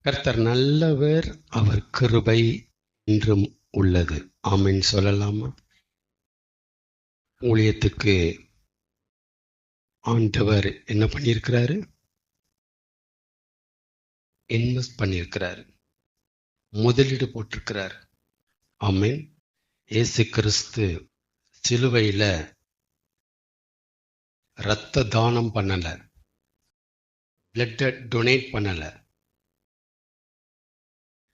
கர்த்தர் நல்லவர், அவர் கிருபை என்றும் உள்ளது. ஆமென் சொல்லலாமா? ஊழியத்துக்கு ஆண்டவர் என்ன பண்ணியிருக்கிறாரு? இன்வெஸ்ட் பண்ணியிருக்கிறாரு, முதலீடு போட்டிருக்கிறார். ஆமென். இயேசு கிறிஸ்து சிலுவையில இரத்த தானம் பண்ணல, பிளட்டை டொனேட் பண்ணல,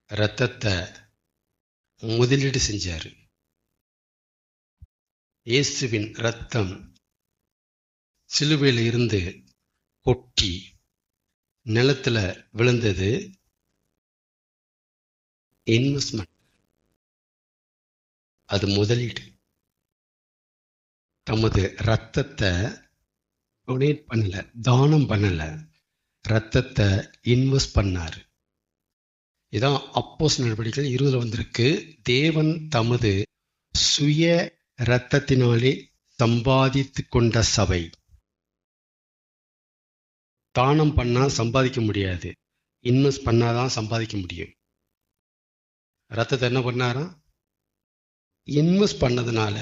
இரத்தத்தை முதலீடு செஞ்சாரு. இயேசுவின் இரத்தம் சிலுவையில இருந்து கொட்டி நிலத்துல விழுந்தது இன்வெஸ்ட்மெண்ட், அது முதலீடு. தமது இரத்தத்தை டொனேட் பண்ணல, தானம் பண்ணல, இரத்தத்தை இன்வெஸ்ட் பண்ணாரு. இதான் அப்போஸ்தலர் நடவடிக்கைகள் 20 வந்திருக்கு. தேவன் தமது சுய இரத்தத்தினாலே சம்பாதித்து கொண்ட சபை. தானம் பண்ணா சம்பாதிக்க முடியாது, இன்வெஸ்ட் பண்ணாதான் சம்பாதிக்க முடியும். இரத்தத்தை என்ன பண்ணாரா? இன்வெஸ்ட் பண்ணதுனால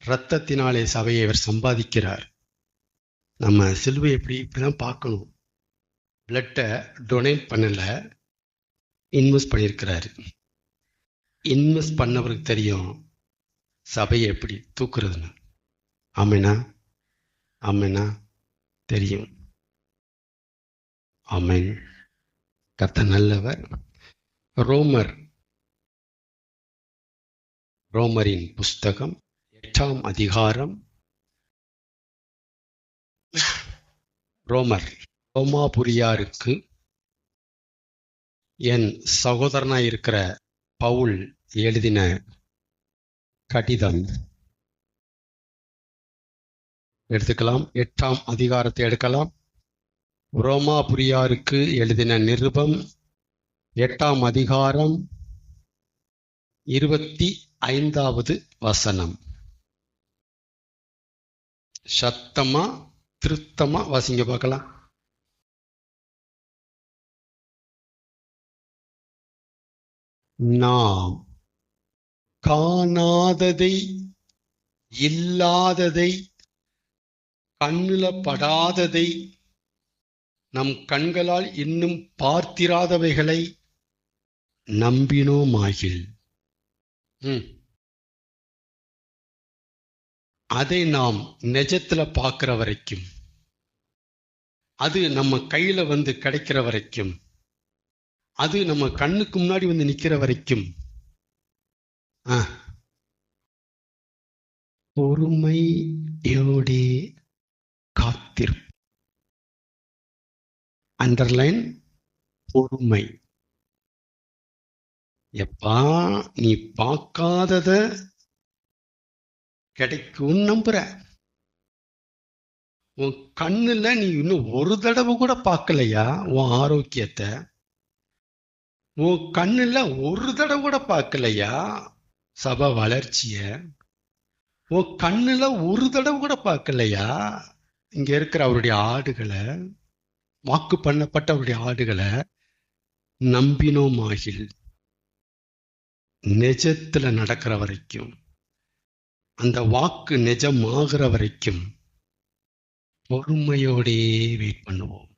இரத்தத்தினாலே சபையை அவர் சம்பாதிக்கிறார். நம்ம சிலுவை இப்படிதான் பார்க்கணும். பிளட்டை டொனேட் பண்ணல, இன்வெஸ்ட் பண்ணியிருக்கிறாரு. இன்வெஸ்ட் பண்ணவருக்கு தெரியும் சபையை எப்படி தூக்குறதுன்னு. ஆமெனா? ஆமெனா? தெரியும். ஆமென். கர்த்தர் நல்லவர். ரோமரின் புஸ்தகம் 8ஆம் அதிகாரம். ரோமாபுரியாருக்கு என் சகோதரனாய் இருக்கிற பவுல் எழுதின கடிதம் எடுத்துக்கலாம். 8ஆம் அதிகாரத்தை எடுக்கலாம். ரோமாபுரியாருக்கு எழுதின நிருபம் 8ஆம் அதிகாரம் 25வது வசனம். சத்தமா திருத்தமா வாசிங்க பார்க்கலாம். நாம் காணாததை, இல்லாததை, கண்ணுல படாததை, நம் கண்களால் இன்னும் பார்த்திராதவைகளை நம்பினோமாகில் அதை நாம் நிஜத்துல பார்க்கிற வரைக்கும், அது நம்ம கையில வந்து கிடைக்கிற வரைக்கும், அது நம்ம கண்ணுக்கு முன்னாடி வந்து நிக்கிற வரைக்கும் பொறுமையோடே காத்திருப்போம். அண்டர்லைன் பொறுமை. எப்பா நீ பார்க்காதத கிடைக்கும் நம்புற, உன் கண்ணுல நீ இன்னும் ஒரு தடவை கூட பார்க்கலையா உன் ஆரோக்கியத்தை? உன் கண்ணுல ஒரு தடவை கூட பார்க்கலையா சபை வளர்ச்சிய? உன் கண்ணுல ஒரு தடவை கூட பார்க்கலையா இங்க இருக்கிற அவருடைய ஆடுகளை, வாக்கு பண்ணப்பட்ட அவருடைய ஆடுகளை நம்பினோமாகில்? நிஜத்துல நடக்கிற வரைக்கும், அந்த வாக்கு நிஜமாகிற வரைக்கும் பொறுமையோடே வெயிட் பண்ணுவோம்,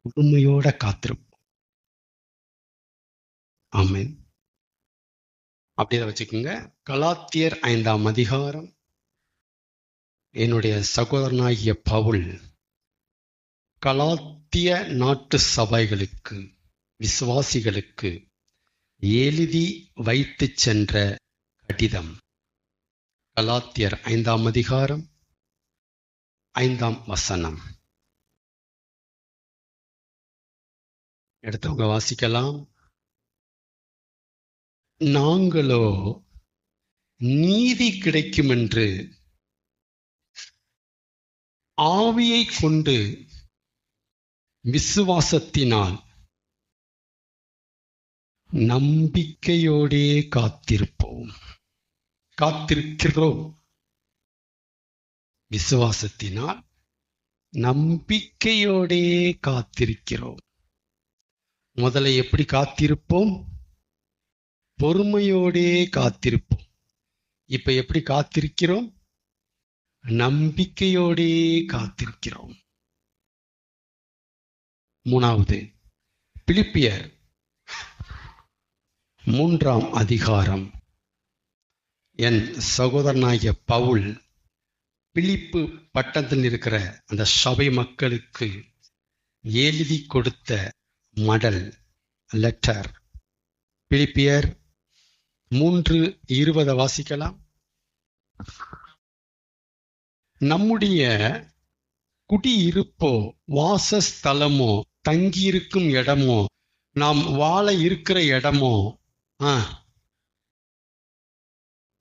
பொறுமையோட காத்திருப்போம். ஆமென். அப்படியே வச்சுக்கோங்க. கலாத்தியர் 5ஆம் அதிகாரம். என்னுடைய சகோதரனாகிய பவுல் கலாத்திய நாட்டு சபைகளுக்கு, விசுவாசிகளுக்கு எழுதி வைத்து சென்ற கடிதம். கலாத்தியர் 5ஆம் அதிகாரம் 5ஆம் வசனம். எடுத்தவங்க வாசிக்கலாம். நாங்களோ நீதி கிடைக்கும் என்று ஆவியை கொண்டு விசுவாசத்தினால் நம்பிக்கையோடே காத்திருக்கிறோம். விசுவாசத்தினால் நம்பிக்கையோடே காத்திருக்கிறோம். முதல்ல எப்படி காத்திருப்போம்? பொறுமையோடே காத்திருப்போம். இப்ப எப்படி காத்திருக்கிறோம்? நம்பிக்கையோடே காத்திருக்கிறோம். மூணாவது, பிலிப்பியர் 3ஆம் அதிகாரம். என் சகோதரனாகிய பவுல் பிலிப்பு பட்டணத்தில் இருக்கிற அந்த சபை மக்களுக்கு எழுதி கொடுத்த மடல், லெட்டர். பிலிப்பியர் 3:20 வாசிக்கலாம். நம்முடைய குடியிருப்போ, வாசஸ்தலமோ, தங்கியிருக்கும் இடமோ, நாம் வாழ இருக்கிற இடமோ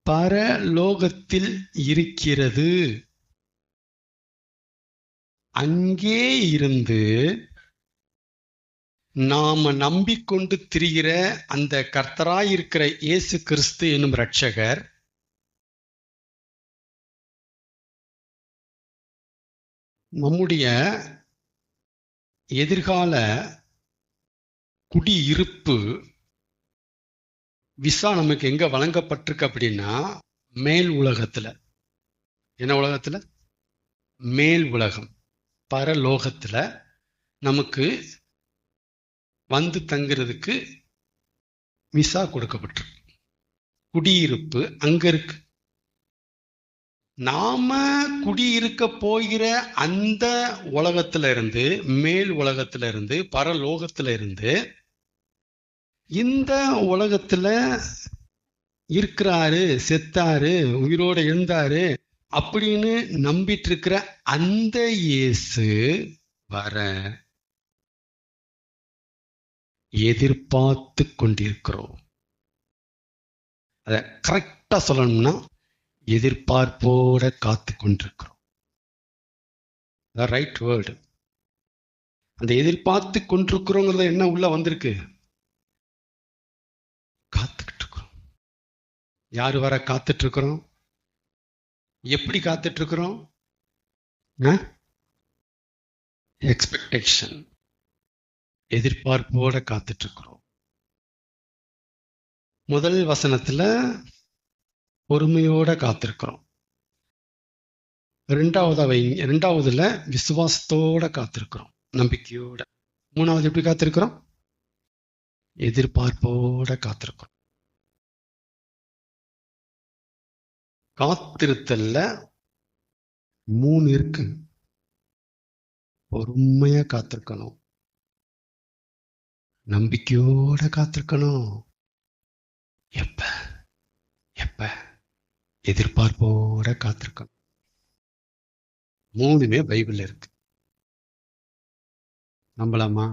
பரலோகத்தில் இருக்கிறது. அங்கே இருந்து நாம நம்பிக்கொண்டு திரிகிற அந்த கர்த்தராயிருக்கிற இயேசு கிறிஸ்து என்னும் இரட்சகர் நம்முடைய எதிர்கால குடியிருப்பு விசா நமக்கு எங்க வழங்கப்பட்டிருக்கு அப்படின்னா, மேல் உலகத்துல. என்ன உலகத்துல? மேல் உலகம், பரலோகத்துல நமக்கு வந்து தங்குறதுக்கு விசா கொடுக்கப்பட்டிருக்கு. குடியிருப்பு அங்க இருக்கு. நாம குடியிருக்க போகிற அந்த உலகத்துல இருந்து, மேல் உலகத்துல இருந்து, பரலோகத்துல இருந்து இந்த உலகத்துல இருக்கிறாரு, செத்தாரு, உயிரோட இருந்தாரு அப்படின்னு நம்பிட்டு இருக்கிற அந்த இயேசு வர எதிர்பார்த்து கொண்டிருக்கிறோம். அத கரெக்டா சொல்லணும்னா, எதிர்பார்ப்போட காத்து கொண்டிருக்கிறோம். Right word. அந்த எதிர்பார்த்து கொண்டிருக்கிறோங்கிறத என்ன உள்ள வந்திருக்கு? காத்துக்கிட்டு இருக்கிறோம். யாரு வர காத்துட்டு இருக்கிறோம்? எப்படி காத்துட்டு இருக்கிறோம்? எக்ஸ்பெக்டேஷன், எதிர்பார்ப்போட காத்துட்டு இருக்கிறோம். முதல் வசனத்துல பொறுமையோட காத்திருக்கிறோம். ரெண்டாவதுல விசுவாசத்தோட காத்திருக்கிறோம், நம்பிக்கையோட. மூணாவது எப்படி காத்திருக்கிறோம்? எதிர்பார்ப்போட காத்திருக்கிறோம். காத்திருத்தல்ல 3 இருக்கு. பொறுமையா காத்திருக்கணும், நம்பிக்கையோட காத்திருக்கணும், எப்ப எப்ப எதிர்பார்ப்போட காத்திருக்கணும். 3மே பைபிள்ல இருக்கு. நம்பலாமா?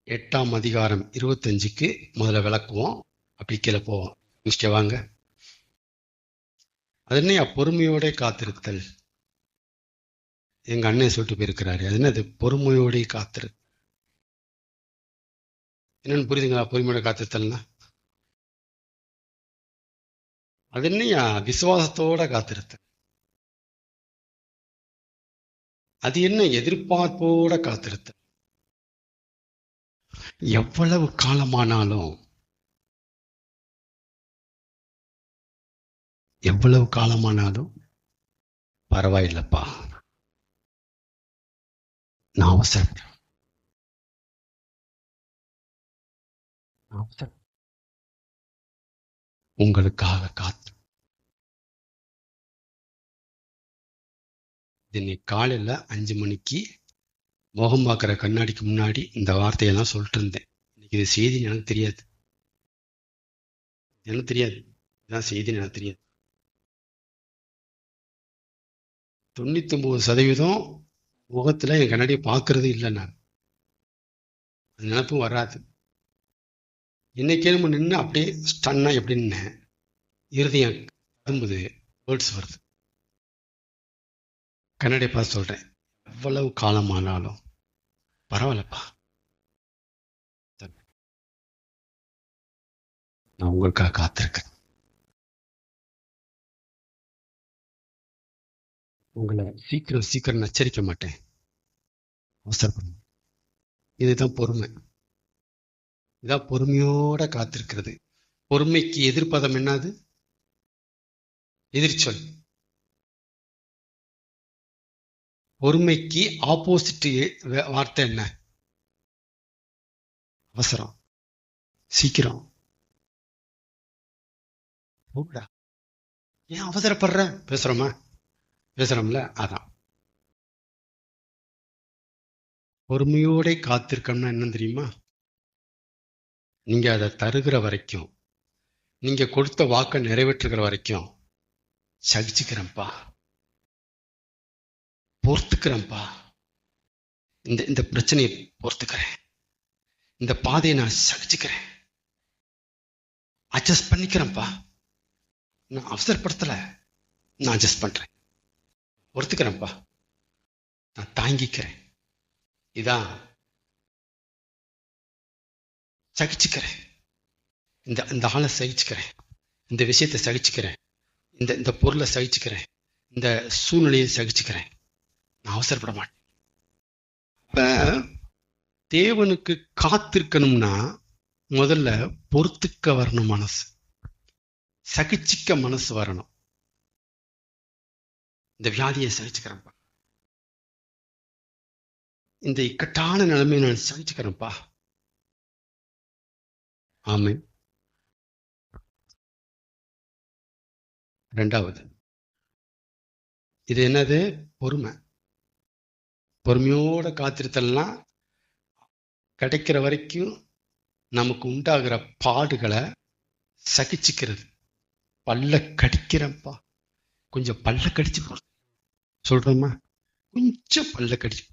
எட்டாம் அதிகாரம் 25க்கு முதல்ல விளக்குவோம், அப்படி கீழே போவோம். மிஸ்டே வாங்க. அது என்னையா பொறுமையோட காத்திருத்தல்? எங்க அண்ணன் சொல்லிட்டு போயிருக்கிறாரு. அது என்னது பொறுமையோட காத்திரு? என்னன்னு புரியுதுங்களா? பொறுமையோட காத்திருத்தல்னா அது என்னையா? விசுவாசத்தோட காத்திருத்தல். அது என்ன? எதிர்பார்ப்போட காத்திருத்தல். எவ்வளவு காலமானாலும் பரவாயில்லப்பா, நான் அவசரப்படுறேன். உங்களுக்காக காத்து. இன்னைக்கு காலையில 5 மணிக்கு முகம் பார்க்குற கண்ணாடிக்கு முன்னாடி இந்த வார்த்தையெல்லாம் சொல்லிட்டு இருந்தேன். இன்னைக்கு இது செய்தின்னு எனக்கு தெரியாது. இதான் செய்தின்னு எனக்கு தெரியாது. 99% முகத்துல என் கண்ணாடியை பார்க்கறது இல்லை. நான் அது நினப்பும் வராது. இன்னைக்கு நம்ம நின்று அப்படியே ஸ்டன்னா எப்படி நின்னேன், இருதயம் தடும்புது, வேர்ட்ஸ் வருது. கண்ணாடியை பார்த்து சொல்றேன், எவ்வளவு காலமானாலும் பரவாயில்லப்பா, நான் உங்களுக்காக காத்திருக்கேன். உங்களை சீக்கிரம் சீக்கிரம் நச்சரிக்க மாட்டேன், அவசரப்படும். இதுதான் பொறுமை. இதான் பொறுமையோட காத்திருக்கிறது. பொறுமைக்கு எதிர்ப்பதம் என்னது? எதிர்ச்சொல். பொறுமைக்கு ஆப்போசிட் வார்த்தை என்ன? அவசரம், சீக்கிரம். போடா, ஏன் அவசரப்படுற? பேசுறோம்ல, அதான். பொறுமையோட காத்திருக்கணும்னா என்ன தெரியுமா? நீங்க அதை தருகிற வரைக்கும், நீங்க கொடுத்த வாக்கை நிறைவேற்றுகிற வரைக்கும் சகிச்சுக்கிறேன்ப்பா, பொறுத்துக்கிறேன்ப்பா, இந்த பிரச்சனையை பொறுத்துக்கிறேன், இந்த பாதையை நான் சகிச்சுக்கிறேன், அட்ஜஸ்ட் பண்ணிக்கிறேன்ப்பா. நான் அவசரப்படுத்தல, நான் அட்ஜஸ்ட் பண்றேன், பொறுத்துக்கிறேன்ப்பா, நான் தாங்கிக்கிறேன். இதான் சகிச்சுக்கிறேன். இந்த ஆளை சகிச்சுக்கிறேன், இந்த விஷயத்தை சகிச்சுக்கிறேன், இந்த பொருளை சகிச்சுக்கிறேன், இந்த சூழ்நிலையை சகிச்சுக்கிறேன், நான் அவசரப்பட மாட்டேன். இப்ப தேவனுக்கு காத்திருக்கணும்னா முதல்ல பொறுத்துக்க வரணும், மனசு சகிச்சிக்க மனசு வரணும். இந்த வியாதியை சகிச்சுக்கிறேன்ப்பா, இந்த இக்கட்டான நிலைமையை நான் சகிச்சுக்கிறேன்ப்பா. ஆமென். ரெண்டாவது, இது என்னது? பொறுமை. பொறுமையோட காத்திருத்தல்லாம் கிடைக்கிற வரைக்கும் நமக்கு உண்டாகிற பாடுகளை சகிச்சுக்கிறது. பல்ல கடிக்கிறேன்ப்பா, கொஞ்சம் பல்ல கடிச்சு சொல்றோமா, கொஞ்சம் பல்ல கடிச்சு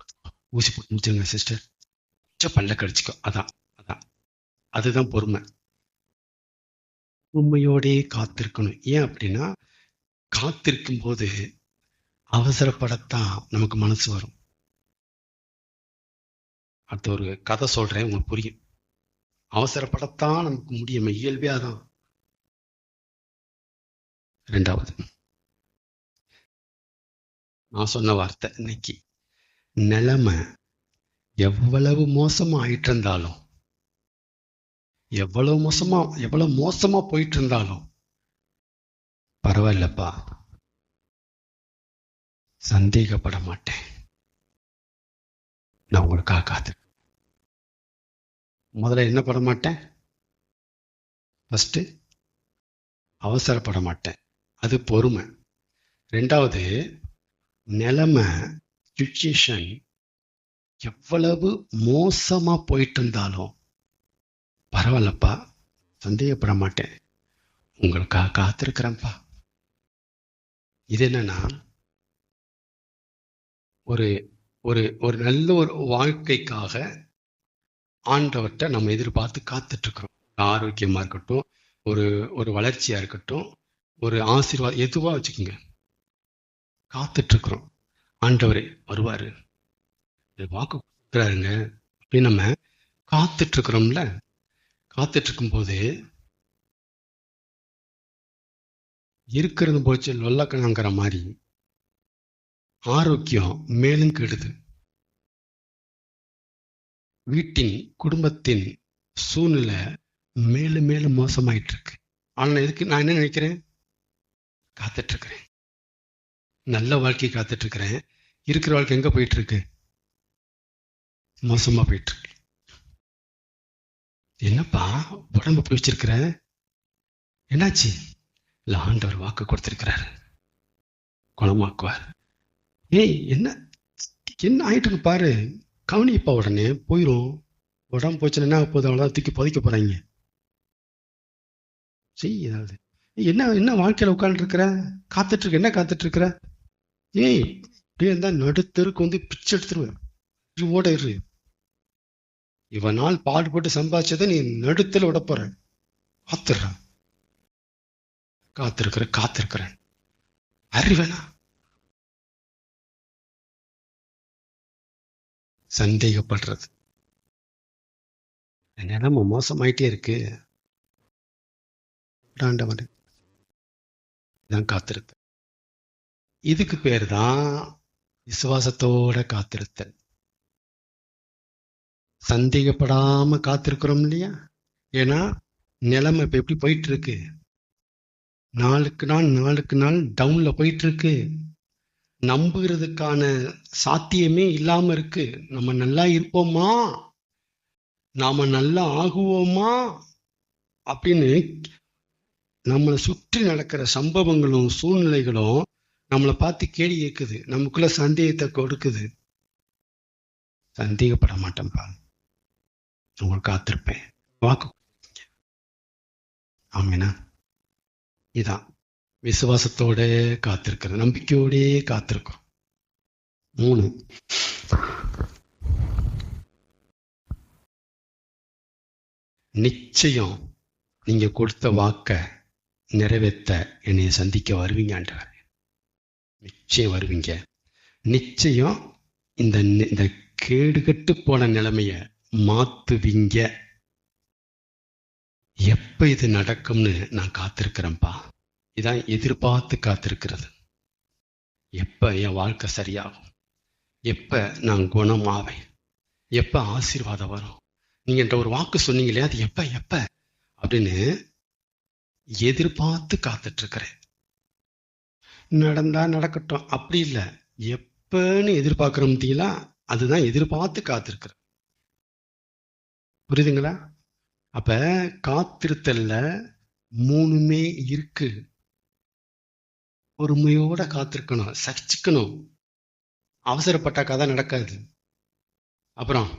ஊசி போட்டு முடிச்சுங்க சிஸ்டர், கொஞ்சம் பல்ல கடிச்சுக்கோ. அதான் அதான் அதுதான் பொறுமை. பொறுமையோடே காத்திருக்கணும். ஏன் அப்படின்னா, காத்திருக்கும் போது அவசரப்படத்தான் நமக்கு மனசு வரும். அடுத்த ஒரு கதை சொல்றேன், உங்களுக்கு புரியும். அவசரப்படத்தான் நமக்கு முடியும், இயல்பியாதான். ரெண்டாவது, நான் சொன்ன வார்த்தை இன்னைக்கு, நிலைமை எவ்வளவு மோசமா ஆயிட்டு இருந்தாலும், எவ்வளவு மோசமா போயிட்டு இருந்தாலும் பரவாயில்லப்பா, சந்தேகப்பட மாட்டேன், நான் உங்களுக்காக காத்து. முதல்ல என்ன பட மாட்டேன்? ஃபர்ஸ்ட் அவசரப்பட மாட்டேன், அது பொறுமை. ரெண்டாவது, நிலைமை சிச்சுவேஷன் எவ்வளவு மோசமா போயிட்டு இருந்தாலும் பரவாயில்லப்பா, சந்தேகப்பட மாட்டேன், உங்களுக்காக காத்திருக்கிறேன்ப்பா. இது என்னன்னா, ஒரு ஒரு ஒரு நல்ல ஒரு வாழ்க்கைக்காக ஆண்டவர்கிட்ட நம்ம எதிர்பார்த்து காத்துட்டு இருக்கிறோம். ஆரோக்கியமா இருக்கட்டும், ஒரு ஒரு வளர்ச்சியா இருக்கட்டும், ஒரு ஆசீர்வாதம் எதுவா வச்சுக்கோங்க, காத்துட்டு இருக்கிறோம். ஆண்டவரே வருவாரு, வாக்கு கொடுக்குறாருங்க அப்படின்னு நம்ம காத்துட்டு இருக்கிறோம்ல. காத்துட்டு இருக்கும் போது இருக்கிறது போச்சு லொல்லக்கணங்கிற மாதிரி ஆரோக்கியம் மேலும் கெடுது. வீட்டின் குடும்பத்தின் சூழ்நிலை மேலும் மேலும் மோசமாயிட்டு இருக்கு. ஆனா எதுக்கு நான் என்ன நினைக்கிறேன்? காத்துட்டு இருக்கிறேன், நல்ல வாழ்க்கை காத்துட்டு இருக்கிறேன். இருக்கிற வாழ்க்கை எங்க போயிட்டு இருக்கு? மோசமா போயிட்டு இருக்கு. என்னப்பா உடம்பு போய் வச்சிருக்கிற, என்னாச்சு? இல்ல, ஆண்டவர் வாக்கு கொடுத்திருக்கிறாரு, குணமாக்குவார். ஏய், என்ன என்ன ஆயிட்டு பாரு, கவனிப்பா, உடனே போயிரும். உடம்பு போச்சுன்னா என்ன போதும், அவ்வளோதான், தூக்கி புதைக்க போறாங்க. செய் ஏதாவது. என்ன வாழ்க்கையில உட்கார்ந்து இருக்கிற, காத்துட்டு இருக்க, என்ன காத்துட்டு இருக்கிற? ஏய், இப்படியே இருந்தா நடுத்தருக்கு வந்து பிச்சை எடுத்துருவேன், ஓட இரு. இவனால் பாடுபட்டு சம்பாதிச்சதை நீ நடுத்தல விட போற. காத்துடுறான், காத்திருக்கிறேன். அறிவேனா? சந்தேகப்படுறது. நிலைமை மோசமாயிட்டே இருக்கு, ஆண்டவன் தான் காத்திருக்கு. இதுக்கு பேர் தான் விசுவாசத்தோட காத்திருத்தல். சந்தேகப்படாம காத்திருக்கிறோம் இல்லையா? ஏன்னா நிலைமை இப்ப எப்படி போயிட்டு இருக்கு? நாளுக்கு நாள் டவுன்ல போயிட்டு இருக்கு. நம்புகிறதுக்கான சாத்தியமே இல்லாம இருக்கு. நம்ம நல்லா இருப்போமா, நாம நல்லா ஆகுவோமா அப்படின்னு நம்மளை சுற்றி நடக்கிற சம்பவங்களும் சூழ்நிலைகளும் நம்மளை பார்த்து கேள்வி கேட்குது, நமக்குள்ள சந்தேகத்தை கொடுக்குது. சந்தேகப்பட மாட்டேன்ப்பா, உங்களுக்கு காத்திருப்பேன், வாக்கு. ஆமீனா? இதான் விசுவாசத்தோட காத்திருக்கிறது, நம்பிக்கையோடே காத்திருக்கும். 3, நிச்சயம் நீங்க கொடுத்த வாக்க நிறைவேற்ற என்னைய சந்திக்க வருவீங்க ஆண்டவரே. நிச்சயம் வருவீங்க. நிச்சயம் இந்த கேடுகட்டு போன நிலைமைய மாத்துவீங்க. எப்ப இது நடக்கும்னு நான் காத்திருக்கிறேன்ப்பா. இதான் எதிர்பார்த்து காத்திருக்கிறது. எப்ப என் வாழ்க்கை சரியாகும், எப்ப நான் குணமாவேன், எப்ப ஆசீர்வாதம் வரும். நீங்க என்ற ஒரு வாக்கு சொன்னீங்களே, அது எப்ப எப்ப அப்படின்னு எதிர்பார்த்து காத்துட்டு இருக்கிறேன். நடந்தா நடக்கட்டும் அப்படி இல்லை, எப்பன்னு எதிர்பார்க்கிறோம் பார்த்தீங்களா? அதுதான் எதிர்பார்த்து காத்திருக்கிற. புரியுதுங்களா? அப்ப காத்திருத்தல்ல 3மே இருக்கு. பொறுமையோட காத்திருக்கணும், சகிச்சுக்கணும். அவசரப்பட்ட கதை நடக்காது. அப்புறம்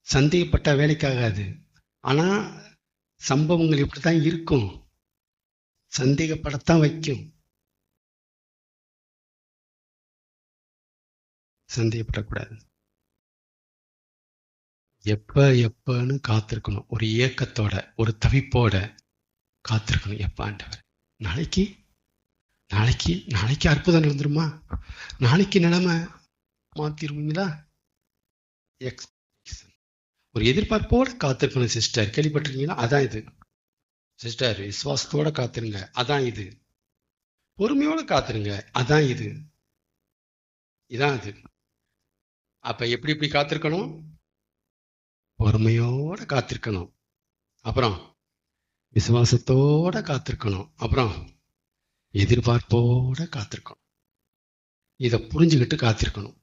சந்தேகப்பட்ட வேலைக்காகாது. ஆனா சம்பவங்கள் இப்படித்தான் இருக்கும், சந்தேகப்படத்தான் வைக்கும். சந்தேகப்படக்கூடாது. எப்பன்னு காத்திருக்கணும். ஒரு ஏக்கத்தோட, ஒரு தவிப்போட காத்திருக்கணும். எப்ப ஆண்டவர், நாளைக்கு நாளைக்கு நாளைக்கு அற்புதம் நடந்துருமா, நாளைக்கு நிலைமை மாத்திருவீங்களா? ஒரு எதிர்பார்ப்போட காத்திருக்கணும் சிஸ்டர். கேள்விப்பட்டிருக்கீங்களா? அதான் இது சிஸ்டர். விசுவாசத்தோட காத்திருங்க, அதான் இது. பொறுமையோட காத்திருங்க, அதான் இது. இதான் அது. அப்ப எப்படி காத்திருக்கணும்? பொறுமையோட காத்திருக்கணும். அப்புறம் விசுவாசத்தோட காத்திருக்கணும். அப்புறம் எதிர்பார்ப்போட காத்திருக்கணும். இதை புரிஞ்சுக்கிட்டு காத்திருக்கணும்.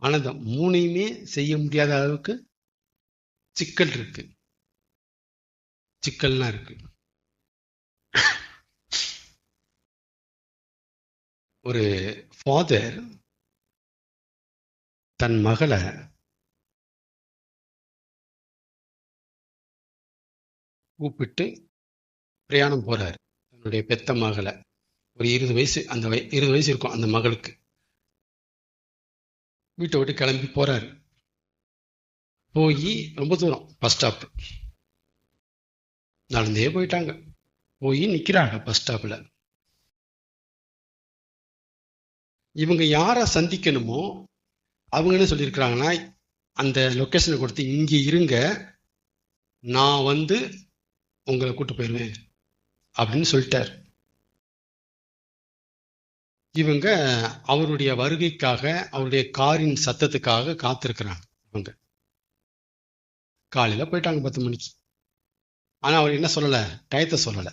ஆனா இந்த 3யுமே செய்ய முடியாத அளவுக்கு சிக்கல் இருக்கு. சிக்கல்லாம் இருக்கு. ஒரு ஃபாதர் தன் மகளை கூப்பிட்டு பிரயாணம் போறாரு. தன்னுடைய பெத்த மகளை, ஒரு 20 வயசு, அந்த 20 வயசு இருக்கும் அந்த மகளுக்கு. வீட்டை விட்டு கிளம்பி போறாரு. போய் ரொம்ப தூரம், பஸ் ஸ்டாப் நடந்தே போயிட்டாங்க. போய் நிக்கிறாங்க பஸ் ஸ்டாப்ல. இவங்க யாரை சந்திக்கணுமோ அவங்க என்ன சொல்லியிருக்கிறாங்கன்னா, அந்த லொக்கேஷனை கொடுத்து இங்க இருங்க, நான் வந்து உங்களை கூட்டு போயிடுவேன் அப்படின்னு சொல்லிட்டார். இவங்க அவருடைய வருகைக்காக, அவருடைய காரின் சத்தத்துக்காக காத்திருக்கிறாங்க. இவங்க காலையில போயிட்டாங்க 10 மணிக்கு. ஆனா அவர் என்ன சொல்லல, டயத்தை சொல்லல.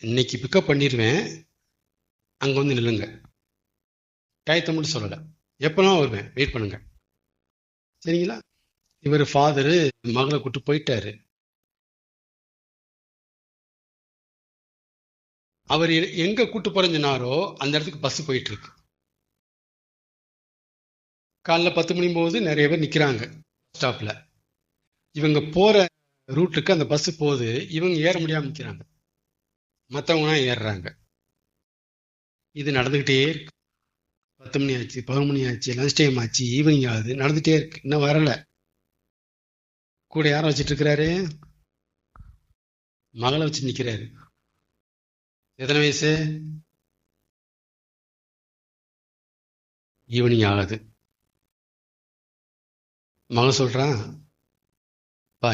இன்னைக்கு பிக்கப் பண்ணிடுவேன், அங்க வந்து நில்லுங்க. டயத்தை மட்டும் சொல்லல. எப்பெல்லாம் வருவேன், வெயிட் பண்ணுங்க. சரிங்களா? இவர் ஃபாதரு மகளை கூட்டு போயிட்டாரு. அவர் எங்க கூட்டு போறேன்னாரோ அந்த இடத்துக்கு பஸ் போயிட்டு இருக்கு. காலைல 10 மணி போது நிறைய பேர் நிக்கிறாங்க ஸ்டாப்ல. இவங்க போற ரூட்டுக்கு அந்த பஸ் போகுது, இவங்க ஏற முடியாம நிக்கிறாங்க, மற்றவங்க ஏறுறாங்க. இது நடந்துகிட்டே இருக்கு. 10 மணி ஆச்சு, 11 மணி ஆச்சு, லஞ்ச் டைம் ஆச்சு, ஈவினிங் ஆகுது, நடந்துட்டே இருக்கு. இன்னும் வரல. கூட யாரும் வச்சிட்டு இருக்கிறாரு? மகளை வச்சு நிக்கிறாரு. எத்தனை வயசு? ஈவினிங் ஆகுது. மகன் சொல்றான், பா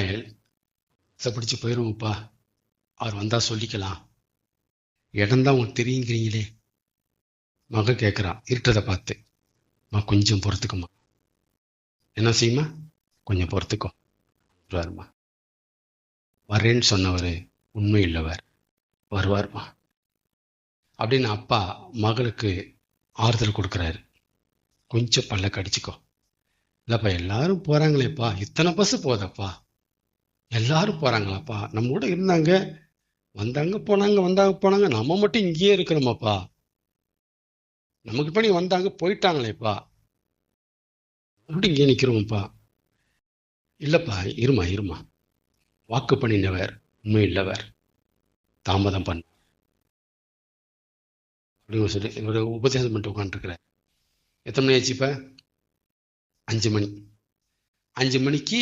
பிடிச்சு போயிருவோம்ப்பா, அவர் வந்தா சொல்லிக்கலாம் இடம் தான் உங்களுக்கு தெரியுங்கிறீங்களே. மக கேட்குறான் இருட்டதை பார்த்து. கொஞ்சம் பொறுத்துக்குமா, என்ன செய்யுமா, கொஞ்சம் பொறுத்துக்கோ வருவாருமா. வரேன்னு சொன்னவர் உண்மை இல்லவர், வருவார்மா அப்படின்னு அப்பா மகளுக்கு ஆறுதல் கொடுக்குறாரு. கொஞ்சம் பல்ல கடிச்சிக்கோ. இல்லப்பா எல்லாரும் போறாங்களேப்பா, இத்தனை பஸ் போதப்பா, எல்லாரும் போறாங்களாப்பா, நம்ம கூட இருந்தாங்க, வந்தாங்க போனாங்க, வந்தாங்க போனாங்க, நம்ம மட்டும் இங்கேயே இருக்கிறோமாப்பா, நமக்கு பண்ணி வந்தாங்க போயிட்டாங்களேப்பா, அப்படி இங்கே நிக்கிறோம்ப்பா. இல்லப்பா இருமா இருமா, வாக்கு பண்ணினவர் உண்மை இல்லவர், தாமதம் பண்ண அப்படின்னு சொல்லி ஒரு உபதேசம் பண்ணிட்டு உட்காந்துருக்குற. எத்தனை மணி ஆச்சு இப்ப? 5 மணி. 5 மணிக்கு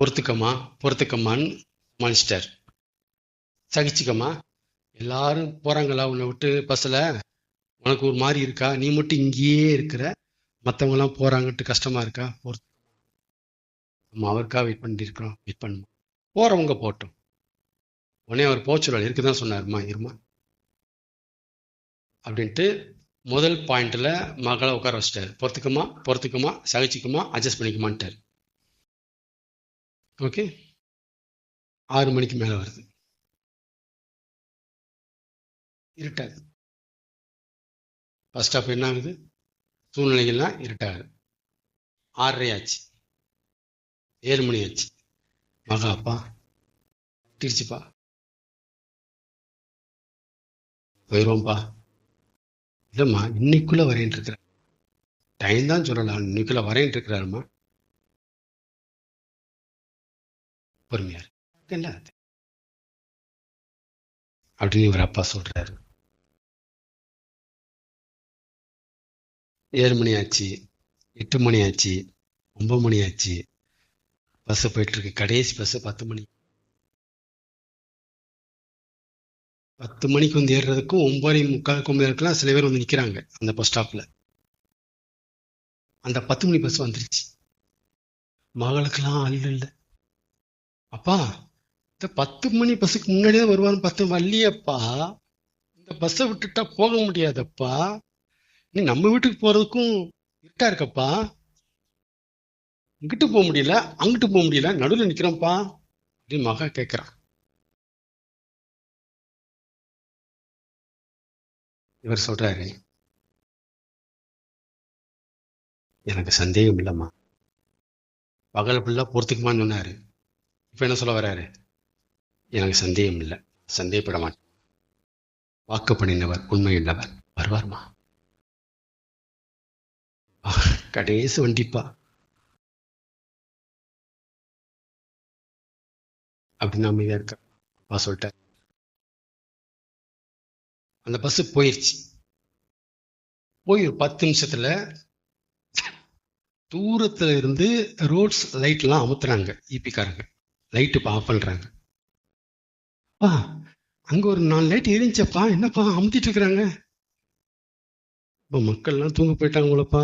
பொறுத்துக்கம்மா பொறுத்துக்கம்மான்னு மனுஷிட்டார். சகிச்சுக்கம்மா, எல்லாரும் போறாங்களா உன்னை விட்டு பஸ்ஸில், உனக்கு ஒரு மாதிரி இருக்கா, நீ மட்டும் இங்கேயே இருக்கிற, மற்றவங்கலாம் போறாங்கன்ட்டு கஷ்டமா இருக்கா, பொறுத்து நம்ம அவருக்காக வெயிட் பண்ணிட்டு இருக்கிறோம், வெயிட் பண்ணுமா, போறவங்க போட்டோம். உடனே அவர் போச்சுருவாள் இருக்குதான் சொன்னாருமா, இருமா அப்படின்ட்டு முதல் பாயிண்ட்ல மகளை உட்கார வச்சிட்டாரு. பொறுத்துக்குமா பொறுத்துக்குமா, சகிச்சுக்குமா, அட்ஜஸ்ட் பண்ணிக்குமான்ட்டார். ஓகே. 6 மணிக்கு மேல வருது, இருட்டாது. ஃபர்ஸ்ட் ஸ்டாப் என்ன ஆகுது, சூழ்நிலைகள்லாம் இருட்டாகுது. 6:30 ஆச்சு, 7 மணி ஆச்சு. மகா அப்பா திருச்சிப்பா, போயிடுவோம்ப்பா. இல்லைம்மா இன்னைக்குள்ள வரேன் இருக்கிறார், டைம் தான் சொல்லலாம், இன்னைக்குள்ள வரேன் இருக்கிறாருமா, பொறுமையா இருக்குல்ல அப்படின்னு இவர் அப்பா சொல்றாரு. 7 மணி ஆச்சு, 8 மணி ஆச்சு, 9 மணி ஆச்சு. பஸ் போயிட்டு இருக்கு, கடைசி பஸ் 10 மணி. 10 மணிக்கு வந்து ஏறுறதுக்கும் 9:45 சில பேர் வந்து நிக்கிறாங்க அந்த பஸ் ஸ்டாப்ல. அந்த 10 மணி பஸ் வந்துருச்சு. மகளுக்கெல்லாம் அல்ல இல்லை, அப்பா இந்த 10 மணி பஸ்ஸுக்கு முன்னாடியே வருவான்னு பார்த்து வரலையப்பா, இந்த பஸ்ஸை விட்டுட்டா போக முடியாதப்பா, நீ நம்ம வீட்டுக்கு போறதுக்கும் இருட்டா இருக்கப்பா, இங்கிட்டு போக முடியல அங்கிட்டு போக முடியல, நடுவில் நிக்கிறோம்ப்பா அப்படின்னு மகா கேட்கிறான். இவர் சொல்றாரு, எனக்கு சந்தேகம் இல்லைம்மா, பகல் ஃபுல்லா பொறுத்துக்குமான்னு சொன்னாரு, இப்ப என்ன சொல்ல வர்றாரு, எனக்கு சந்தேகம் இல்லை, சந்தேகப்பட மாட்டேன், வாக்கு பண்ணினவர் உண்மை இல்லவர், வருவார்மா. கடைசி வண்டிப்பா அப்படின்னு அமைதியா இருக்க. அப்பா சொல்லிட்டார். அந்த பஸ் போயிடுச்சு. போய் ஒரு 10 நிமிஷத்துல தூரத்துல இருந்து ரோட்ஸ் லைட் எல்லாம் அமுத்துறாங்க, ஈபிக்காரங்க லைட் ஆஃப் பண்றாங்க. அங்க ஒரு 4 லைட் எரிஞ்சப்பா, என்னப்பா அமுத்திட்டு இருக்கிறாங்க, இப்போ மக்கள்லாம் தூங்க போயிட்டாங்க போலப்பா,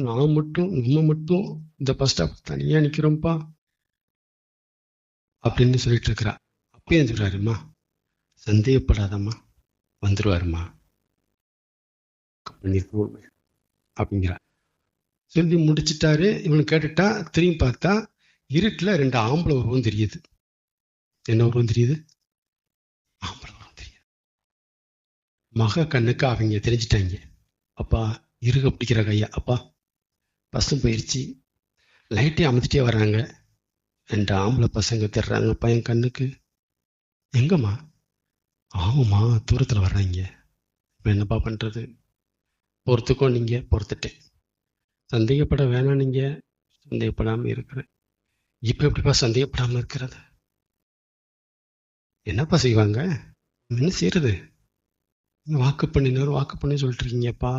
நான் மட்டும் நம்ம மட்டும் இந்த பஸ் ஸ்டாப் தனியா நிக்கிறோம்ப்பா அப்படின்னு சொல்லிட்டு இருக்கிறா. அப்பயே சொல்றாருமா, சந்தேகப்படாதம்மா, வந்துருவாருமா அப்படிங்கிறா. சொல்லி முடிச்சுட்டாரு. இவனு கேட்டுட்டா, திரும்பி பார்த்தா இருட்டுல 2 ஆம்பளை உருவம் தெரியுது. என்ன உருவம் தெரியுது, ஆம்பளை உருவம் தெரியுது. மக கண்ணுக்கு அவங்க தெரிஞ்சிட்டாங்க. அப்பா இருக பிடிக்கிற கையா, அப்பா பஸ்ஸும் போயிடுச்சு, லைட்டே அமுத்திட்டே வர்றாங்க, 2 ஆம்பளை பசங்க தெரிறாங்க பையன் கண்ணுக்கு. எங்கம்மா? ஆமாம்மா தூரத்துல வர்றாங்க, இப்ப என்னப்பா பண்றது, பொறுத்துக்கோ, நீங்க பொறுத்துட்டேன், சந்தேகப்பட வேணாம், நீங்க சந்தேகப்படாம இருக்கிற. இப்ப எப்படிப்பா சந்தேகப்படாம இருக்கிறது, என்னப்பா செய்வாங்க, என்ன செய்யறது, வாக்கு பண்ணினார் வாக்கு பண்ணி சொல்லிட்டு இருக்கீங்கப்பா.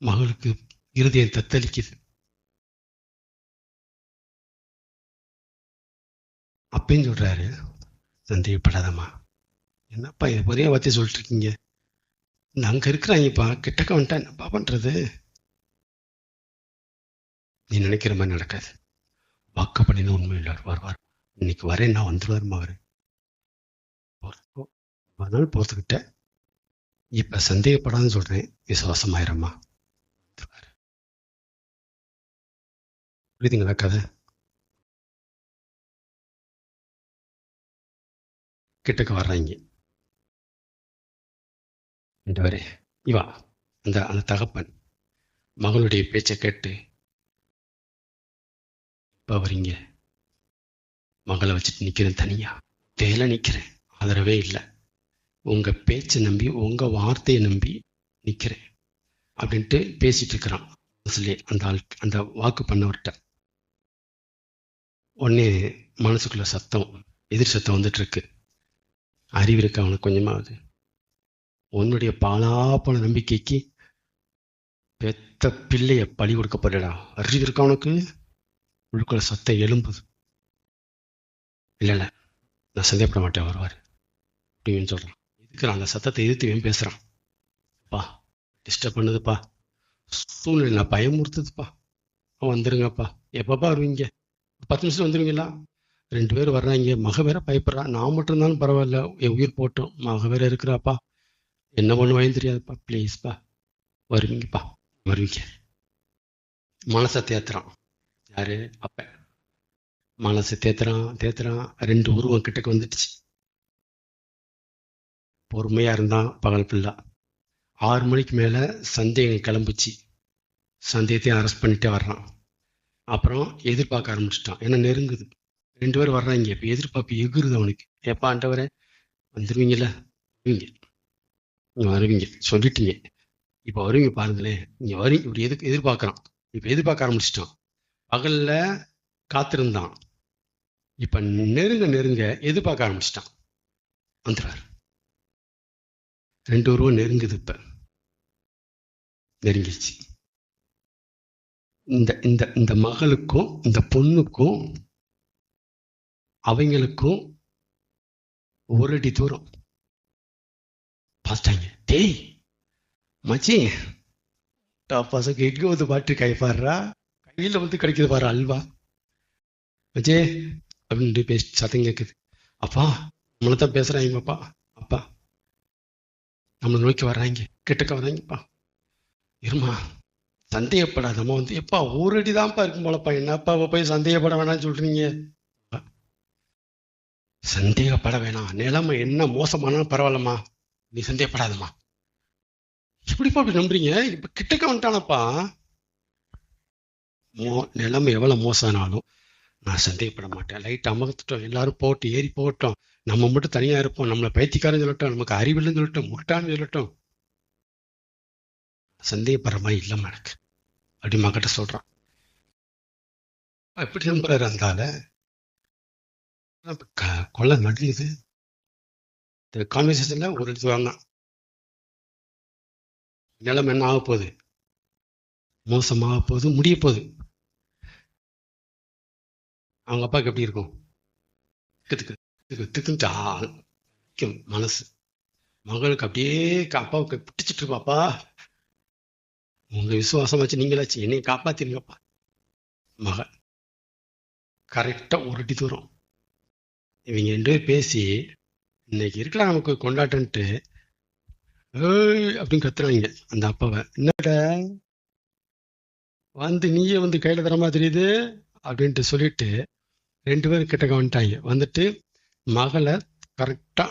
மகளுக்கு இருதயம் தத்தளிக்குது. அப்பயும் சொல்றாரு, சந்தேகப்படாதம்மா, என்னப்பா இது ஒரே வார்த்தை சொல்லிட்டு இருக்கீங்க, அங்க இருக்கிறாங்கப்பா, கிட்டக்க வந்துட்டா என்னப்பா பண்றது, நீ நினைக்கிற மாதிரி நடக்காது, வாக்கு பண்ணினா உண்மை இல்லை, வருவார், இன்னைக்கு வரேன் நான் வந்துருவாருமா, அவரு அதனால பொறுத்துக்கிட்ட இப்ப சந்தேகப்படாதுன்னு சொல்றேன், விசுவாசமாயிரம்மா. புரியுதுங்களா கதை? கிட்டக்க வர்றாங்க. ஆண்டவரே, இவா அந்த அந்த தகப்பன் மகளுடைய பேச்சை கேட்டு, இப்ப வரீங்க, மகளை வச்சுட்டு நிக்கிறேன் தனியா, வேலை நிக்கிறேன், ஆதரவே இல்லை, உங்க பேச்சை நம்பி உங்க வார்த்தையை நம்பி நிக்கிறேன் அப்படின்ட்டு பேசிட்டு இருக்கிறான் மனசுலயே அந்த ஆள், அந்த வாக்கு பண்ணவர்கிட்ட. உடனே மனசுக்குள்ள சத்தம், எதிர் சத்தம் வந்துட்டு இருக்கு. அறிவு இருக்கு அவனுக்கு கொஞ்சமாவது? உன்னுடைய பாலாப்பன நம்பிக்கைக்கு பெத்த பிள்ளைய பழி கொடுக்கப்படடா, அறிவு இருக்கா உனக்கு? உள்ளுக்குள்ள சத்தம் எழும்புது. இல்ல இல்ல, நான் சந்தேகப்பட மாட்டேன், வருவார் அப்படின்னு சொல்றான். எதுக்கு அந்த சத்தத்தை எதிர்த்து இவன் பேசுறான்? பா, டிஸ்டர்ப் பண்ணுதுப்பா, சூழ்நிலை நான் பயமுறுத்துதுப்பா, வந்துருங்கப்பா. எப்பப்பா வருவீங்க? 10 நிமிஷம் வந்துருவீங்களா? 2 பேர் வர்றாங்க, மக வேற பயப்படுறா, நான் மட்டும் இருந்தாலும் பரவாயில்ல, என் உயிர் போட்டோம், மக வேற இருக்கிறாப்பா, என்ன பண்ணுவாயும் தெரியாதுப்பா, ப்ளீஸ்ப்பா வருவீங்கப்பா, வருவீங்க. மனசை தேத்துறான். யாரு? அப்ப மனசை தேத்துறான் தேத்துறான். 2 உருவம் கிட்டக்கு வந்துடுச்சு. பொறுமையா இருந்தான் பகல் ஃபுல்லா. 6 மணிக்கு மேல சந்தேகம் கிளம்புச்சு. சந்தேகத்தையும் அரெஸ்ட் பண்ணிட்டே வர்றான். அப்புறம் எதிர்பார்க்க ஆரம்பிச்சிட்டான், ஏன்னா நெருங்குது. 2 பேர் வர்றாங்க. இப்ப எதிர்பார்ப்பு எகுறுது அவனுக்கு. எப்பா ஆண்டவரே, வந்துருவீங்களா? வருவீங்க சொல்லிட்டீங்க, இப்ப வருவீங்க பாருங்களேன், நீங்க வருவீங்க. இப்படி எதிர்பார்க்கறான். இப்ப எதிர்பார்க்க ஆரம்பிச்சிட்டான். பகல்ல காத்திருந்தான், இப்ப நெருங்க நெருங்க எதிர்பார்க்க ஆரம்பிச்சிட்டான். வந்துடுவார். 2 உருவம் நெருங்குது. இப்ப நெருங்கிடுச்சு. இந்த இந்த இந்த மகளுக்கும் இந்த பொண்ணுக்கும் அவங்களுக்கும் 1 அடி தூரம். பார்த்தாங்க. டேய் மச்சி, பசங்க எங்க வந்து பாட்டு கை பாடுறா, கையில வந்து கிடைக்குது பாரு அல்வா. மச்சே அப்படின்னு பேசி சத்தம் கேட்குது. அப்பா, நம்மளதான் பேசுறாங்கப்பா, அப்பா நம்மளை நோக்கி வர்றாங்க, கிட்டக்க வர்றாங்கப்பா. இருமா, சந்தேகப்படாதம்மா. வந்து எப்பா 1 அடி தான்ப்பா இருக்கும் போலப்பா, என்னப்பா போய் சந்தேகப்பட வேணாம்னு சொல்றீங்க? சந்தேகப்பட வேணாம், நிலைமை என்ன மோசமானாலும் பரவாயில்லம்மா, நீ சந்தேகப்படாதம்மா. எப்படிப்பா அப்படி நம்புறீங்க? இப்ப கிட்டக்க வந்துட்டானப்பா. நிலைமை எவ்வளவு மோசமானாலும் நான் சந்தேகப்பட மாட்டேன். லைட் அமர்த்திட்டோம், எல்லாரும் போட்டு ஏறி போகட்டும், நம்ம மட்டும் தனியா இருப்போம், நம்மளை பைத்தியக்காரன் சொல்லட்டும், நமக்கு அறிவில்லைன்னு சொல்லட்டும், முட்டான்னு சொல்லட்டும், சந்தேகப்படுற மாதிரி இல்லம்மா எனக்கு அப்படி மகிட்ட சொல்றான். எப்படி நம்புறாரு இருந்தால? கொள்ள நடுங்குது. இந்த கான்வர்சேஷன்ல ஒரு இடத்து வாங்க, நிலம் என்ன ஆக போகுது? மோசமாக போகுது, முடிய போகுது. அவங்க அப்பாவுக்கு எப்படி இருக்கும்? திக்குன்னு மனசு. மகளுக்கு அப்படியே அப்பாவுக்கு பிடிச்சிட்டு இருப்பாப்பா, உங்க விசுவாசம் வச்சு நீங்களாச்சு என்னைய காப்பாத்திருங்கப்பா. மகள் கரெக்டா 1 அடி தூரம். இவங்க 2 பேர் பேசி, இன்னைக்கு இருக்கலாம் நமக்கு கொண்டாட்டன்ட்டு, ஏய் அப்படின்னு கத்துறாங்க அந்த அப்பாவை. என்னடா வந்து நீயே வந்து கையில தர மாதிரி தெரியுது அப்படின்ட்டு சொல்லிட்டு 2 பேரும் கிட்டக்க வந்துட்டாங்க. வந்துட்டு மகளை கரெக்டா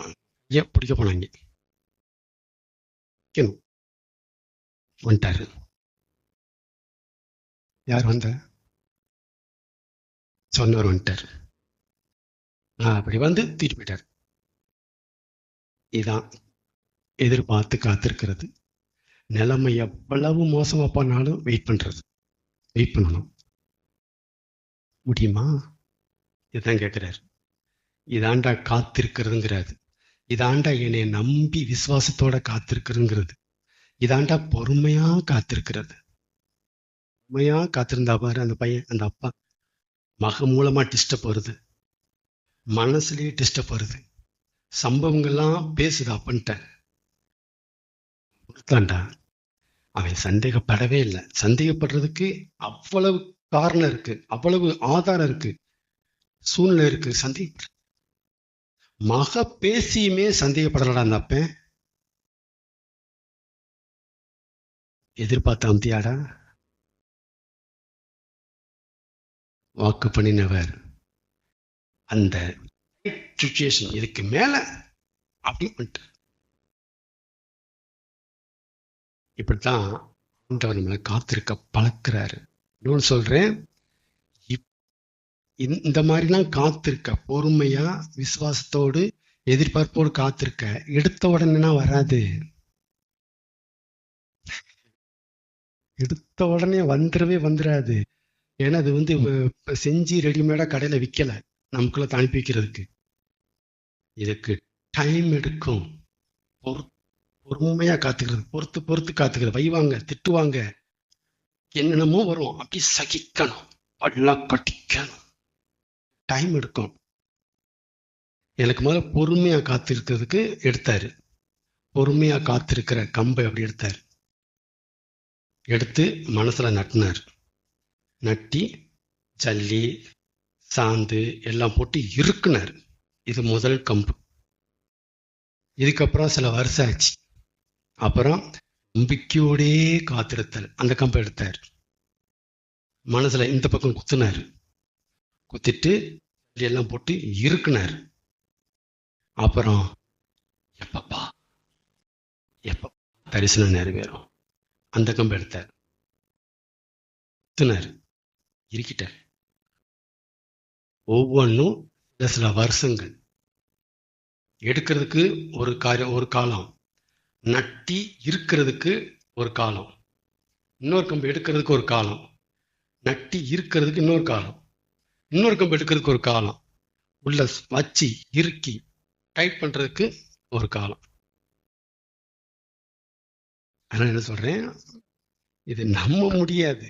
பிடிக்க போனாங்க. வந்துட்டாரு. யார் வந்த? சொன்னவர் வந்துட்டாரு. அப்படி வந்து தூக்கிட்டு போயிட்டாரு. இதான் எதிர்பார்த்து காத்திருக்கிறது. நிலைமை எவ்வளவு மோசமா பண்ணாலும் வெயிட் பண்றது, வெயிட் பண்ணணும். முடியுமா? இதுதான் கேட்கிறாரு. இதாண்டா காத்திருக்கிறதுங்கிறது, இதாண்டா என்னை நம்பி விசுவாசத்தோட காத்திருக்கிறதுங்கிறது, இதாண்டா பொறுமையா காத்திருக்கிறது. பொறுமையா காத்திருந்தா பாரு அந்த பையன், அந்த அப்பா. மக மூலமா டிஸ்டர்ப் வருது, மனசுலயே டிஸ்டர்ப் வருது, சம்பவங்கள்லாம் பேசுது அப்பன்ட்ட. தாண்டா அவன் சந்தேகப்படவே இல்லை. சந்தேகப்படுறதுக்கு அவ்வளவு காரணம் இருக்கு, அவ்வளவு ஆதாரம் இருக்கு, சூழ்நிலை இருக்கு. சந்தேகப்பட மக பேசியுமே சந்தேகப்படலடா அந்த அப்பன். எதிர்பார்த்த அந்தியாடா, வாக்கு பண்ணினவர் அந்த சுச்சுவேஷன் இதுக்கு மேல அப்படி பண்ணிட்டு. இப்படித்தான் ஆண்டவர் நம்மளை காத்திருக்க பழக்கிறாரு. இன்னொன்னு சொல்றேன், இந்த மாதிரிலாம் காத்திருக்க, பொறுமையா விசுவாசத்தோடு எதிர்பார்ப்போடு காத்திருக்க எடுத்த உடனேனா வராது. எடுத்த உடனே வந்துடாது. ஏன்னா அது செஞ்சு ரெடிமேடா கடையில விற்கல, நமக்குள்ள அனுப்பி வைக்கிறதுக்கு. இதுக்கு டைம் எடுக்கும். பொறுமையா காத்துக்கிறது, பொறுத்து காத்துக்கிறது. வைவாங்க, திட்டுவாங்க, என்னென்னமோ வரும், அப்படி சகிக்கணும், பல்லாம் கட்டிக்கணும். டைம் எடுக்கும். எனக்கு முதல்ல பொறுமையா காத்திருக்கிறதுக்கு எடுத்தாரு. பொறுமையா காத்திருக்கிற கம்பை அப்படி எடுத்தாரு, எடுத்து மனசுல நட்டினார். நட்டி ஜல்லி சாந்து எல்லாம் போட்டு இருக்குனார். இது முதல் கம்பு. இதுக்கப்புறம் சில வருஷம் ஆச்சு. அப்புறம் நம்பிக்கையோடே காத்திருத்தல், அந்த கம்பை எடுத்தார். மனசுல இந்த பக்கம் குத்துனார். குத்திட்டு எல்லாம் போட்டு இருக்குனார். அப்புறம் எப்பப்பா தரிசனம் நிறைவேறும், அந்த கம்பை எடுத்தார். குத்துனார், இருக்கிட்டார். ஒவ்வொன்றும் சில வருஷங்கள் எடுக்கிறதுக்கு ஒரு காலம், நட்டி இருக்கிறதுக்கு ஒரு காலம், இன்னொரு கம்பு எடுக்கிறதுக்கு ஒரு காலம், நட்டி இருக்கிறதுக்கு இன்னொரு காலம், இன்னொரு கம்பு எடுக்கிறதுக்கு ஒரு காலம், உள்ள வச்சு இறுக்கி டைட் பண்றதுக்கு ஒரு காலம். அதனால என்ன சொல்றேன், இது நம்ம முடியாது.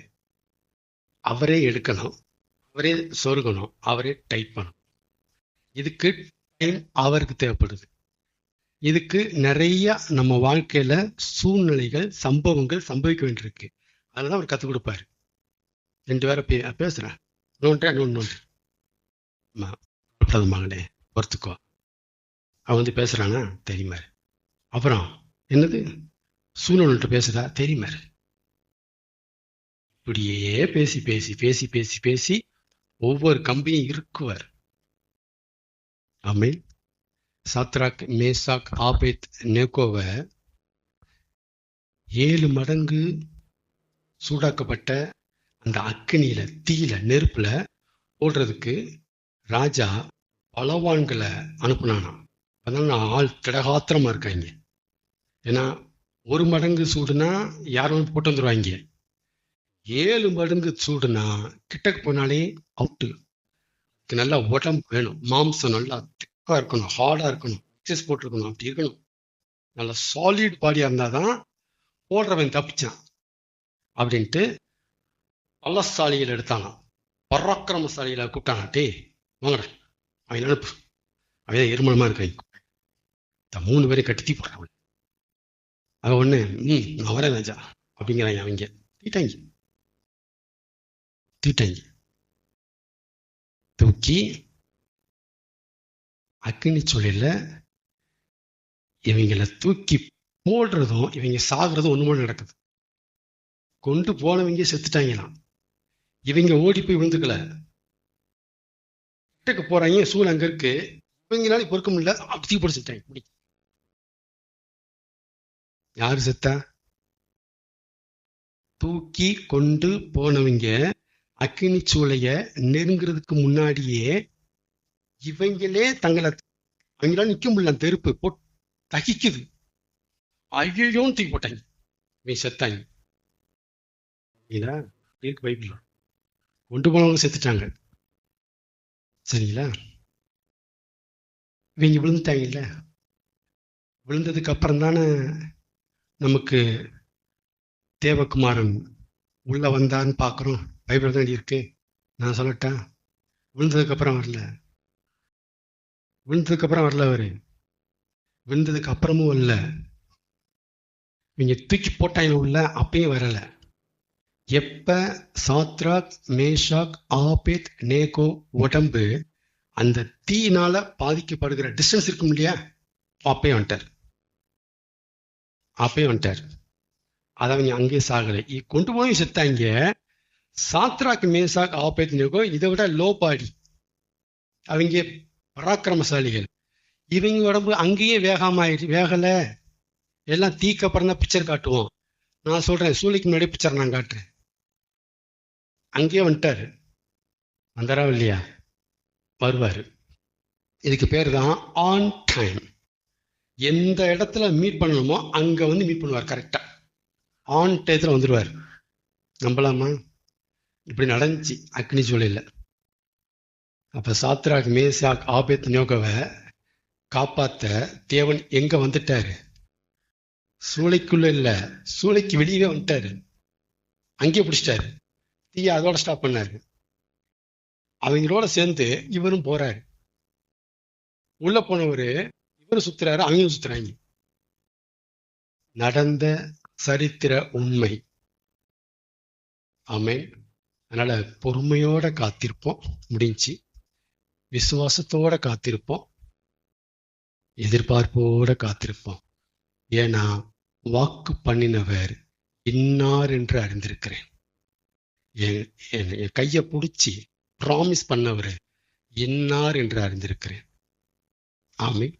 அவரே எடுக்கணும், அவரே சொருகணும், அவரே டைட் பண்ணணும். இதுக்கு டைம் அவருக்கு தேவைப்படுது. இதுக்கு நிறைய நம்ம வாழ்க்கையில சூழ்நிலைகள், சம்பவங்கள் சம்பவிக்க வேண்டியிருக்கு. அதனால அவர் கற்றுக் கொடுப்பாரு. 2 பேரை பேசுறேன், நோன்றேன் மகளே பொறுத்துக்கோ. அவன் பேசுறானா தெரியுமா? அப்புறம் என்னது சூழ்நிலை பேசுறா தெரியுமா? இப்படியே பேசி பேசி பேசி பேசி பேசி ஒவ்வொரு கம்பியும் இருக்குவார். ஆமென். சாத்ராக், மேசாக், ஆபேத் நேகோவை 7 மடங்கு சூடாக்கப்பட்ட அந்த அக்கினியில, தீயில, நெருப்புல போடுறதுக்கு ராஜா பலவான்களை அனுப்புனானாம். அதனால ஆள் திடகாத்திரமா இருக்காங்க. ஏன்னா 1 மடங்கு சூடுனா யாரும் போட்டு வந்துருவாங்க. 7 மடங்கு சூடுனா கிட்டக்கு போனாலே அவுட்டு. நல்லா உடம்பு வேணும், மாம்சம் நல்லா திக்கா இருக்கணும், ஹார்டா இருக்கணும், எக்ஸஸ் போட்டிருக்கணும், அப்படி இருக்கணும். நல்லா சாலிட் பாடியா இருந்தாதான் போடுறவன் தப்பிச்சான் அப்படின்ட்டு பலசாலிகள் எடுத்தானா, பராக்கிரமசாலிகளை கூப்பிட்டானா. டே வாங்கடா, அவன் அனுப்பு, அவன் எருமலமா இருக்காங்க. 3 பேரை கட்டி தீ போடுறான். அவன் ஒண்ணு நான் வரேன் ராஜா அப்படிங்கிறாங்க. அவங்க தீட்டாங்க, தூக்கி அக்கினி சூழல இவங்களை தூக்கி போடுறதும் இவங்க சாகுறதும் ஒண்ணுமே நடக்குது. கொண்டு போனவங்க செத்துட்டாங்களாம். இவங்க ஓடி போய் விழுந்துக்கல, கிட்டக்கு போறாங்க, சூழ் அங்க இருக்கு, இவங்களால பொறுக்க முடியல, அப்படி தீ போட்டு செத்துட்டாங்க. யாரு செத்தா? தூக்கி கொண்டு போனவங்க அக்கினி சூளைய நெருங்கிறதுக்கு முன்னாடியே இவங்களே அவங்களால நிக்க முடியல, தெருப்பு போட்டு தகிக்குது. ஐயோன்னு தூக்கி போட்டாங்க, இவங்க செத்தாங்க. இருக்கு பைபிள். கொண்டு போனவங்க செத்துட்டாங்க, சரிங்களா? இவங்க விழுந்துட்டாங்கல்ல, விழுந்ததுக்கு அப்புறம் தானே நமக்கு தேவகுமாரன் உள்ள வந்தான்னு பாக்குறோம். பைபிள் தான் இருக்கு. நான் சொல்லட்டேன், விழுந்ததுக்கு அப்புறம் வரல, அவரு விழுந்ததுக்கு அப்புறமும் வரல. இவங்க தூக்கி போட்டாங்க உள்ள, அப்பயும் வரல. எப்ப சாத்ராக், மேஷாக், ஆபேத் நேகோ உடம்பு அந்த தீயினால பாதிக்கப்படுகிற டிஸ்டன்ஸ் இருக்கும் இல்லையா, அப்பயும் வந்துட்டார். அதை அவங்க அங்கேயே சாகலை, கொண்டு போய் செத்தாங்க. சாத்ராக் மேசாக் ஆபேத்நேகோ இதை விட லோ பாடி, அவங்க பராக்கிரமசாலிகள். இவங்க உடம்பு அங்கேயே வேகாம ஆயிடுச்சு. வேகலை, எல்லாம் தீக்கு அப்புறம் தான் பிக்சர் காட்டுவோம். நான் சொல்றேன், சூளைக்கு முன்னாடி பிக்சர் நான் காட்டுறேன். அங்கேயே வந்துட்டாரு. வந்தாரா இல்லையா? வருவாரு. இதுக்கு பேர் தான் ஆன் டைம். எந்த இடத்துல மீட் பண்ணணுமோ அங்க வந்து மீட் பண்ணுவார். கரெக்டா ஆன் டயத்துல வந்துடுவார். நம்பலாமா? இப்படி நடந்துச்சு அக்னி சூளையில. அப்ப சாத்ராக் மேசாக் ஆபேத்நேகோவை காப்பாத்த தேவன் எங்க வந்துட்டாரு? சூளைக்குள்ள இல்ல, சூளைக்கு வெளியவே வந்துட்டாரு. அங்கேயே பிடிச்சிட்டாரு. தீய அதோட ஸ்டாப் பண்ணாரு. அவங்களோட சேர்ந்து இவரும் போறாரு. உள்ள போனவரு இவரும் சுத்துறாரு, அவங்களும் சுத்துறாங்க. நடந்த சரித்திர உண்மை. ஆமென். அதனால பொறுமையோட காத்திருப்போம். முடிஞ்சு விசுவாசத்தோட காத்திருப்போம், எதிர்பார்ப்போட காத்திருப்போம். ஏன்னா வாக்கு பண்ணினவர் இன்னார் என்று அறிந்திருக்கிறேன். என் கையை பிடிச்சி ப்ராமிஸ் பண்ணவர் இன்னார் என்று அறிந்திருக்கிறேன். ஆமென்.